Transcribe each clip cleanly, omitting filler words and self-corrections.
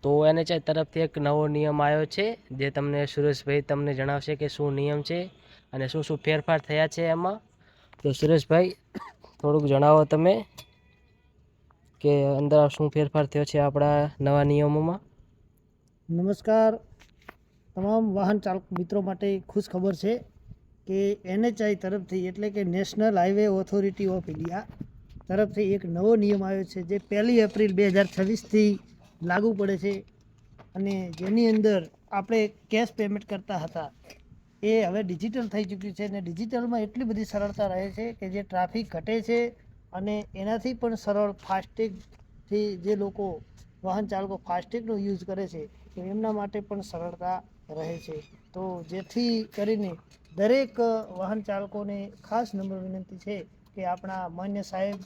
તો NHI તરફથી એક નવો નિયમ આવ્યો છે, જે તમને સુરેશભાઈ તમને જણાવશે કે શું નિયમ છે અને શું શું ફેરફાર થયા છે એમાં. તો સુરેશભાઈ થોડુંક જણાવો તમે કે અંદર શું ફેરફાર થયો છે આપણા નવા નિયમોમાં. નમસ્કાર, તમામ વાહન ચાલક મિત્રો માટે ખુશ ખબર છે કે NHI તરફથી એટલે કે national highway authority of India તરફથી એક નવો નિયમ આવ્યો છે, જે 1 એપ્રિલ 2026થી લાગુ પડે છે. અને જેની અંદર આપણે કેશ પેમેન્ટ કરતા હતા એ હવે ડિજિટલ થઈ ચૂક્યું છે, અને ડિજિટલમાં એટલી બધી સરળતા રહે છે કે જે ટ્રાફિક ઘટે છે, અને એનાથી પણ સરળ ફાસ્ટેગથી જે લોકો વાહન ચાલકો ફાસ્ટેગનો યુઝ કરે છે તો એમના માટે પણ સરળતા રહે છે. તો જેથી કરીને દરેક વાહન ચાલકોને ખાસ નમ્ર વિનંતી છે કે આપણા માન્ય સાહેબ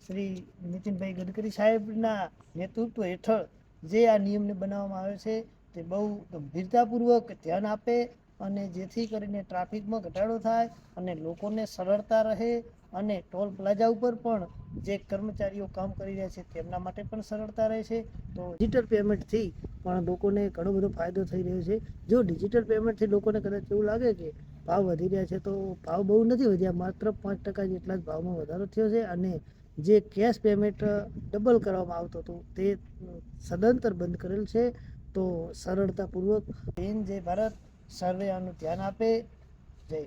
શ્રી નીતિનભાઈ ગડકરી સાહેબના નેતૃત્વ હેઠળ જે આ નિયમને બનાવવામાં આવે છે તે બહુ ગંભીરતાપૂર્વક ધ્યાન આપે, અને જેથી કરીને ટ્રાફિકમાં ઘટાડો થાય અને લોકોને સરળતા રહે, અને ટોલ પ્લાઝા ઉપર પણ જે કર્મચારીઓ કામ કરી રહ્યા છે તેમના માટે પણ સરળતા રહે છે. તો ડિજિટલ પેમેન્ટથી પણ લોકોને ઘણો બધો ફાયદો થઈ રહ્યો છે. જો ડિજિટલ પેમેન્ટથી લોકોને કદાચ એવું લાગે કે ભાવ વધી રહ્યા છે, તો ભાવ બહુ નથી વધ્યા, માત્ર 5% જેટલા જ ભાવમાં વધારો થયો છે. અને જે કેશ પેમેન્ટ ડબલ કરવામાં આવતું હતું તે સદંતર બંધ કરેલ છે. તો સરળતાપૂર્વક જય ભારત, સર્વે આનું ધ્યાન આપે. જય